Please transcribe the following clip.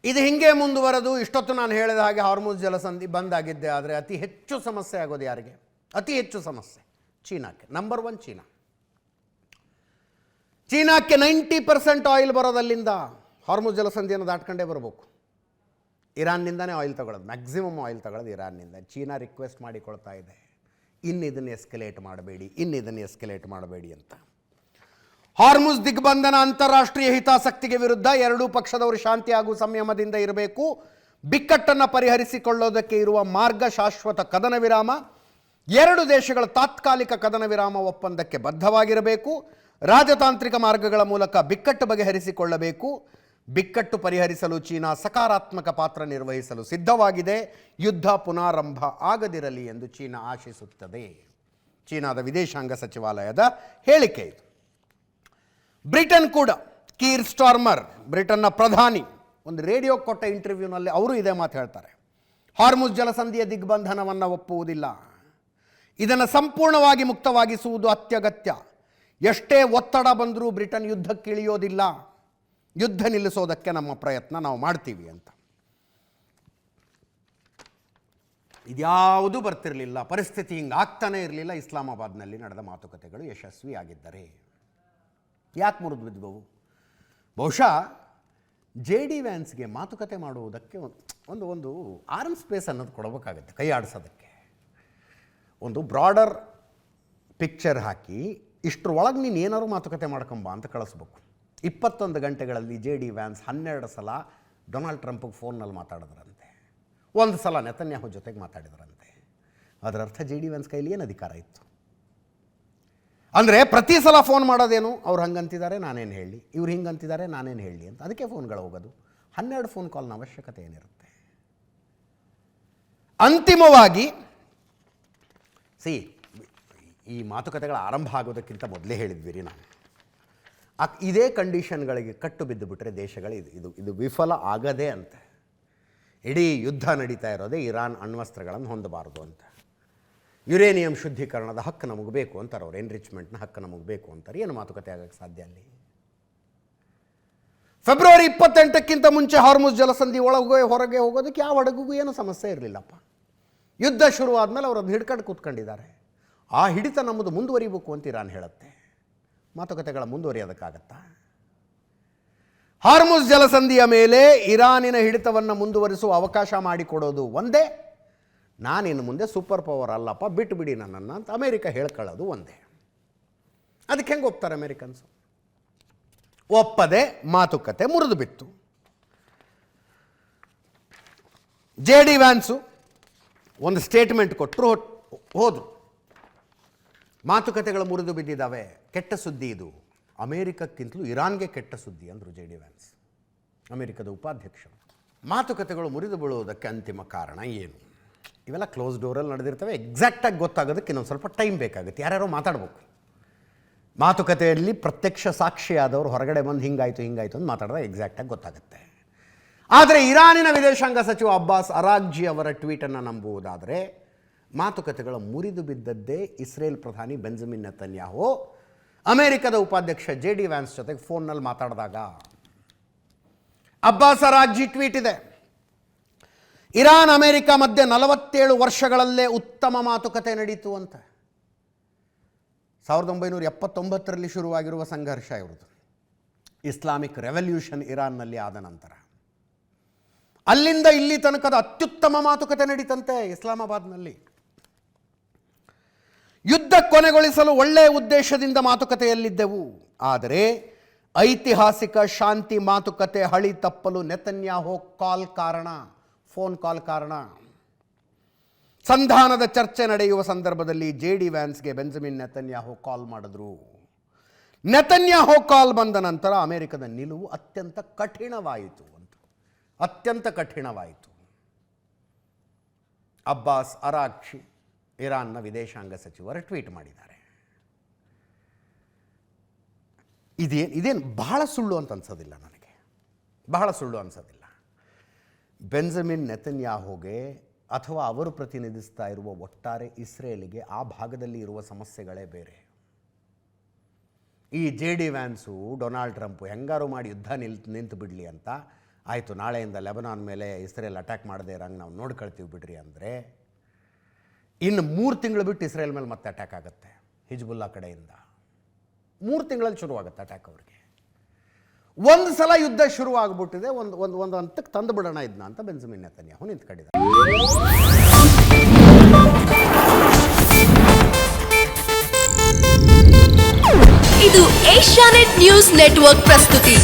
ಇದು ಹಿಂಗೆ ಮುಂದುವರೆದು ಇಷ್ಟೊತ್ತು ನಾನು ಹೇಳಿದ ಹಾಗೆ ಹಾರ್ಮುಜ್ ಜಲಸಂಧಿ ಬಂದಾಗಿದ್ದೆ ಆದರೆ ಅತಿ ಹೆಚ್ಚು ಸಮಸ್ಯೆ ಆಗೋದು ಯಾರಿಗೆ? ಅತಿ ಹೆಚ್ಚು ಸಮಸ್ಯೆ ಚೀನಾಕ್ಕೆ. Number 1 China. ಚೀನಾಕ್ಕೆ 90% ಆಯಿಲ್ ಬರೋದಲ್ಲಿಂದ ಹಾರ್ಮುಜ್ ಜಲಸಂಧಿಯನ್ನು ದಾಟ್ಕೊಂಡೇ ಬರಬೇಕು. ಇರಾನ್ನಿಂದನೇ ಆಯಿಲ್ ತಗೊಳ್ಳೋದು, ಮ್ಯಾಕ್ಸಿಮಮ್ ಆಯಿಲ್ ತಗೊಳ್ಳೋದು ಇರಾನ್ನಿಂದ. ಚೀನಾ ರಿಕ್ವೆಸ್ಟ್ ಮಾಡಿಕೊಳ್ತಾ ಇದೆ, ಇನ್ನಿದನ್ನು ಎಸ್ಕಲೇಟ್ ಮಾಡಬೇಡಿ ಅಂತ. ಹಾರ್ಮುಜ್ ದಿಗ್ಬಂಧನ ಅಂತಾರಾಷ್ಟ್ರೀಯ ಹಿತಾಸಕ್ತಿಗೆ ವಿರುದ್ಧ ಎರಡೂ ಪಕ್ಷದವರು ಶಾಂತಿ ಹಾಗೂ ಸಂಯಮದಿಂದ ಇರಬೇಕು. ಬಿಕ್ಕಟ್ಟನ್ನು ಪರಿಹರಿಸಿಕೊಳ್ಳೋದಕ್ಕೆ ಇರುವ ಮಾರ್ಗ ಶಾಶ್ವತ ಕದನ ವಿರಾಮ. ಎರಡು ದೇಶಗಳ ತಾತ್ಕಾಲಿಕ ಕದನ ವಿರಾಮ ಒಪ್ಪಂದಕ್ಕೆ ಬದ್ಧವಾಗಿರಬೇಕು. ರಾಜತಾಂತ್ರಿಕ ಮಾರ್ಗಗಳ ಮೂಲಕ ಬಿಕ್ಕಟ್ಟು ಬಗೆಹರಿಸಿಕೊಳ್ಳಬೇಕು. ಬಿಕ್ಕಟ್ಟು ಪರಿಹರಿಸಲು ಚೀನಾ ಸಕಾರಾತ್ಮಕ ಪಾತ್ರ ನಿರ್ವಹಿಸಲು ಸಿದ್ಧವಾಗಿದೆ. ಯುದ್ಧ ಪುನಾರಂಭ ಆಗದಿರಲಿ ಎಂದು ಚೀನಾ ಆಶಿಸುತ್ತದೆ. ಚೀನಾದ ವಿದೇಶಾಂಗ ಸಚಿವಾಲಯದ ಹೇಳಿಕೆ ಇದು. ಬ್ರಿಟನ್ ಕೂಡ ಕೀರ್ ಸ್ಟಾರ್ಮರ್, ಬ್ರಿಟನ್ನ ಪ್ರಧಾನಿ, ಒಂದು ರೇಡಿಯೋ ಕೊಟ್ಟ ಇಂಟರ್ವ್ಯೂನಲ್ಲಿ ಅವರು ಇದೇ ಮಾತು ಹೇಳ್ತಾರೆ. ಹಾರ್ಮುಜ್ ಜಲಸಂಧಿಯ ದಿಗ್ಬಂಧನವನ್ನು ಒಪ್ಪುವುದಿಲ್ಲ. ಇದನ್ನು ಸಂಪೂರ್ಣವಾಗಿ ಮುಕ್ತವಾಗಿಸುವುದು ಅತ್ಯಗತ್ಯ. ಎಷ್ಟೇ ಒತ್ತಡ ಬಂದರೂ ಬ್ರಿಟನ್ ಯುದ್ಧಕ್ಕಿಳಿಯೋದಿಲ್ಲ. ಯುದ್ಧ ನಿಲ್ಲಿಸೋದಕ್ಕೆ ನಮ್ಮ ಪ್ರಯತ್ನ ನಾವು ಮಾಡ್ತೀವಿ ಅಂತ. ಇದ್ಯಾವುದೂ ಬರ್ತಿರಲಿಲ್ಲ, ಪರಿಸ್ಥಿತಿ ಹಿಂಗೆ ಆಗ್ತಾನೇ ಇರಲಿಲ್ಲ. ಇಸ್ಲಾಮಾಬಾದ್ನಲ್ಲಿ ನಡೆದ ಮಾತುಕತೆಗಳು ಯಶಸ್ವಿಯಾಗಿದ್ದರೆ ಯಾಕೆ ಮುರಿದು ಬಿದ್ದವು? ಬಹುಶಃ JD ವ್ಯಾನ್ಸ್ಗೆ ಮಾತುಕತೆ ಮಾಡುವುದಕ್ಕೆ ಒಂದು ಆರ್ಮ್ ಸ್ಪೇಸ್ ಅನ್ನೋದು ಕೊಡಬೇಕಾಗುತ್ತೆ. ಕೈ ಆಡಿಸೋದಕ್ಕೆ ಒಂದು ಬ್ರಾಡರ್ ಪಿಕ್ಚರ್ ಹಾಕಿ ಇಷ್ಟರೊಳಗೆ ನೀನು ಏನಾದ್ರು ಮಾತುಕತೆ ಮಾಡ್ಕೊಂಬ ಅಂತ ಕಳಿಸ್ಬೇಕು. 21 ಗಂಟೆಗಳಲ್ಲಿ JD ವ್ಯಾನ್ಸ್ 12 ಸಲ ಡೊನಾಲ್ಡ್ ಟ್ರಂಪ್ಗೆ ಫೋನ್ನಲ್ಲಿ ಮಾತಾಡಿದ್ರಂತೆ, 1 ಸಲ ನೆತನ್ಯಾಹು ಜೊತೆಗೆ ಮಾತಾಡಿದ್ರಂತೆ. ಅದರ ಅರ್ಥ JD ವ್ಯಾನ್ಸ್ ಕೈಲಿ ಏನು ಅಧಿಕಾರ ಇತ್ತು? ಅಂದರೆ ಪ್ರತಿ ಸಲ ಫೋನ್ ಮಾಡೋದೇನು, ಅವ್ರು ಹಂಗಂತಿದ್ದಾರೆ ನಾನೇನು ಹೇಳಿ, ಇವ್ರು ಹಿಂಗಂತಿದ್ದಾರೆ ನಾನೇನು ಹೇಳಿ ಅಂತ. ಅದಕ್ಕೆ ಫೋನ್ಗಳು ಹೋಗೋದು. 12 ಫೋನ್ ಕಾಲ್ನ ಅವಶ್ಯಕತೆ ಏನಿರುತ್ತೆ? ಅಂತಿಮವಾಗಿ ಈ ಮಾತುಕತೆಗಳ ಆರಂಭ ಆಗೋದಕ್ಕಿಂತ ಮೊದಲೇ ಹೇಳಿದ್ವಿ ನಾವು, ಇದೇ ಕಂಡೀಷನ್ಗಳಿಗೆ ಕಟ್ಟು ಬಿದ್ದು ಬಿಟ್ಟರೆ ದೇಶಗಳು ಇದು ವಿಫಲ ಆಗದೆ ಅಂತ. ಇಡೀ ಯುದ್ಧ ನಡೀತಾ ಇರೋದೇ ಇರಾನ್ ಅಣ್ವಸ್ತ್ರಗಳನ್ನು ಹೊಂದಬಾರದು ಅಂತ. ಯುರೇನಿಯಂ ಶುದ್ಧೀಕರಣದ ಹಕ್ಕು ನಮಗೆ ಬೇಕು ಅಂತಾರೆ ಅವ್ರು, ಎನ್ರಿಚ್ಮೆಂಟ್ನ ಹಕ್ಕು ನಮಗೆ ಬೇಕು ಅಂತಾರೆ. ಏನು ಮಾತುಕತೆ ಆಗೋಕ್ಕೆ ಸಾಧ್ಯ ಅಲ್ಲಿ? ಫೆಬ್ರವರಿ 28ಕ್ಕಿಂತ ಮುಂಚೆ ಹಾರ್ಮುಜ್ ಜಲಸಂಧಿ ಒಳಗೆ ಹೊರಗೆ ಹೋಗೋದಕ್ಕೆ ಯಾವ ಹಡಗಿಗೂ ಏನು ಸಮಸ್ಯೆ ಇರಲಿಲ್ಲಪ್ಪ. ಯುದ್ಧ ಶುರುವಾದ್ಮೇಲೆ ಅವರು ಅದನ್ನ ಹಿಡ್ಕೊಂಡು ಕೂತ್ಕೊಂಡಿದ್ದಾರೆ. ಆ ಹಿಡಿತ ನಮ್ಮದು ಮುಂದುವರಿಬೇಕು ಅಂತ ಇರಾನ್ ಹೇಳುತ್ತೆ. ಮಾತುಕತೆಗಳ ಮುಂದುವರಿಯೋದಕ್ಕಾಗತ್ತಾ? ಹಾರ್ಮುಜ್ ಜಲಸಂಧಿಯ ಮೇಲೆ ಇರಾನಿನ ಹಿಡಿತವನ್ನು ಮುಂದುವರಿಸುವ ಅವಕಾಶ ಮಾಡಿಕೊಡೋದು ಒಂದೇ. ನಾನಿನ್ನು ಮುಂದೆ ಸೂಪರ್ ಪವರ್ ಅಲ್ಲಪ್ಪ, ಬಿಟ್ಟು ಬಿಡಿ ನನ್ನನ್ನು ಅಂತ ಅಮೇರಿಕ ಹೇಳ್ಕೊಳ್ಳೋದು ಒಂದೇ. ಅದಕ್ಕೆ ಹೆಂಗೆ ಒಪ್ತಾರೆ ಅಮೇರಿಕನ್ಸು? ಒಪ್ಪದೆ ಮಾತುಕತೆ ಮುರಿದು ಬಿತ್ತು. JD ವ್ಯಾನ್ಸು ಒಂದು ಸ್ಟೇಟ್ಮೆಂಟ್ ಕೊಟ್ಟರು, ಹೋದರು. ಮಾತುಕತೆಗಳು ಮುರಿದು ಬಿದ್ದಿದ್ದಾವೆ, ಕೆಟ್ಟ ಸುದ್ದಿ ಇದು. ಅಮೇರಿಕಕ್ಕಿಂತಲೂ ಇರಾನ್ಗೆ ಕೆಟ್ಟ ಸುದ್ದಿ ಅಂದರು JD ವ್ಯಾನ್ಸ್, ಅಮೇರಿಕದ ಉಪಾಧ್ಯಕ್ಷರು. ಮಾತುಕತೆಗಳು ಮುರಿದು ಬೀಳುವುದಕ್ಕೆ ಅಂತಿಮ ಕಾರಣ ಏನು? ಇವೆಲ್ಲ ಕ್ಲೋಸ್ ಡೋರಲ್ಲಿ ನಡೆದಿರ್ತವೆ. ಎಕ್ಸಾಕ್ಟಾಗಿ ಗೊತ್ತಾಗೋದಕ್ಕೆ ಇನ್ನೊಂದು ಸ್ವಲ್ಪ ಟೈಮ್ ಬೇಕಾಗುತ್ತೆ. ಯಾರ್ಯಾರೋ ಮಾತಾಡಬೇಕು. ಮಾತುಕತೆಯಲ್ಲಿ ಪ್ರತ್ಯಕ್ಷ ಸಾಕ್ಷಿಯಾದವರು ಹೊರಗಡೆ ಬಂದು ಹಿಂಗಾಯಿತು ಅಂತ ಮಾತಾಡಿದಾಗ ಎಕ್ಸಾಕ್ಟಾಗಿ ಗೊತ್ತಾಗುತ್ತೆ. ಆದರೆ ಇರಾನಿನ ವಿದೇಶಾಂಗ ಸಚಿವ ಅಬ್ಬಾಸ್ ಅರಾಗ್ಜಿ ಅವರ ಟ್ವೀಟನ್ನು ನಂಬುವುದಾದರೆ ಮಾತುಕತೆಗಳ ಮುರಿದು ಬಿದ್ದದ್ದೇ ಇಸ್ರೇಲ್ ಪ್ರಧಾನಿ ಬೆಂಜಮಿನ್ ನೆತನ್ಯಾಹು ಅಮೆರಿಕದ ಉಪಾಧ್ಯಕ್ಷ JD ವ್ಯಾನ್ಸ್ ಜೊತೆಗೆ ಫೋನ್ನಲ್ಲಿ ಮಾತಾಡಿದಾಗ. ಅಬ್ಬಾಸ್ ಅರಾಗ್ಜಿ ಟ್ವೀಟ್ ಇದೆ. ಇರಾನ್ ಅಮೆರಿಕ ಮಧ್ಯೆ 47 ವರ್ಷಗಳಲ್ಲೇ ಉತ್ತಮ ಮಾತುಕತೆ ನಡೀತು ಅಂತ. 1979ರಲ್ಲಿ ಶುರುವಾಗಿರುವ ಸಂಘರ್ಷ ಇವ್ರದ್ದು. ಇಸ್ಲಾಮಿಕ್ ರೆವಲ್ಯೂಷನ್ ಇರಾನ್ನಲ್ಲಿ ಆದ ನಂತರ ಅಲ್ಲಿಂದ ಇಲ್ಲಿ ತನಕದ ಅತ್ಯುತ್ತಮ ಮಾತುಕತೆ ನಡೀತಂತೆ ಇಸ್ಲಾಮಾಬಾದ್ನಲ್ಲಿ. ಯುದ್ಧ ಕೊನೆಗೊಳಿಸಲು ಒಳ್ಳೆಯ ಉದ್ದೇಶದಿಂದ ಮಾತುಕತೆಯಲ್ಲಿದ್ದೆವು. ಆದರೆ ಐತಿಹಾಸಿಕ ಶಾಂತಿ ಮಾತುಕತೆ ಹಳಿ ತಪ್ಪಲು ನೆತನ್ಯಾಹು ಫೋನ್ ಕಾಲ್ ಕಾರಣ. ಸಂಧಾನದ ಚರ್ಚೆ ನಡೆಯುವ ಸಂದರ್ಭದಲ್ಲಿ JD ವ್ಯಾನ್ಸ್ಗೆ ಬೆಂಜಮಿನ್ ನೆತನ್ಯಾಹು ಕಾಲ್ ಮಾಡಿದ್ರು. ನೆತನ್ಯಾಹು ಕಾಲ್ ಬಂದ ನಂತರ ಅಮೆರಿಕದ ನಿಲುವು ಅತ್ಯಂತ ಕಠಿಣವಾಯಿತು. ಅಬ್ಬಾಸ್ ಅರಾಗ್ಚಿ ಇರಾನ್ನ ವಿದೇಶಾಂಗ ಸಚಿವರು ಟ್ವೀಟ್ ಮಾಡಿದ್ದಾರೆ. ಇದೇನು ಬಹಳ ಸುಳ್ಳು ಅಂತ ಅನ್ಸೋದಿಲ್ಲ ನನಗೆ, ಬಹಳ ಸುಳ್ಳು ಅನ್ಸೋದಿಲ್ಲ. ಬೆಂಜಮಿನ್ ನೆತನ್ಯಾಹುಗೆ ಅಥವಾ ಅವರು ಪ್ರತಿನಿಧಿಸ್ತಾ ಇರುವ ಒಟ್ಟಾರೆ ಇಸ್ರೇಲಿಗೆ ಆ ಭಾಗದಲ್ಲಿ ಇರುವ ಸಮಸ್ಯೆಗಳೇ ಬೇರೆ. ಈ JD ವ್ಯಾನ್ಸು ಡೊನಾಲ್ಡ್ ಟ್ರಂಪು ಹೆಂಗಾರು ಮಾಡಿ ಯುದ್ಧ ನಿಂತು ಬಿಡಲಿ ಅಂತ ಆಯಿತು ನಾಳೆಯಿಂದ ಲೆಬನಾನ್ ಮೇಲೆ ಇಸ್ರೇಲ್ ಅಟ್ಯಾಕ್ ಮಾಡದೇ ಇರೋಂಗೆ ನಾವು ನೋಡ್ಕೊಳ್ತೀವಿ ಬಿಡ್ರಿ ಅಂದರೆ ಇನ್ನು 3 ತಿಂಗಳು ಬಿಟ್ಟು ಇಸ್ರೇಲ್ ಮೇಲೆ ಮತ್ತೆ ಅಟ್ಯಾಕ್ ಆಗುತ್ತೆ ಹಿಜ್ಬುಲ್ಲಾ ಕಡೆಯಿಂದ. 3 ತಿಂಗಳಲ್ಲಿ ಶುರುವಾಗುತ್ತೆ ಅಟ್ಯಾಕ್ ಅವ್ರಿಗೆ. ಒಂದು ಸಲ ಯುದ್ಧ ಶುರುವಾಗ್ಬಿಟ್ಟಿದೆ, ಒಂದು ಹಂತಕ್ಕೆ ತಂದು ಬಿಡೋಣ ಇದನ್ನ ಅಂತ ಬೆಂಜಮಿನ್ ನೆತನ್ಯಾಹು ನಿಂತ್ಕೊಂಡಿದ್ದಾರೆ. ಇದು ಏಷ್ಯಾನೆಟ್ ನ್ಯೂಸ್ ನೆಟ್ವರ್ಕ್ ಪ್ರಸ್ತುತಿ.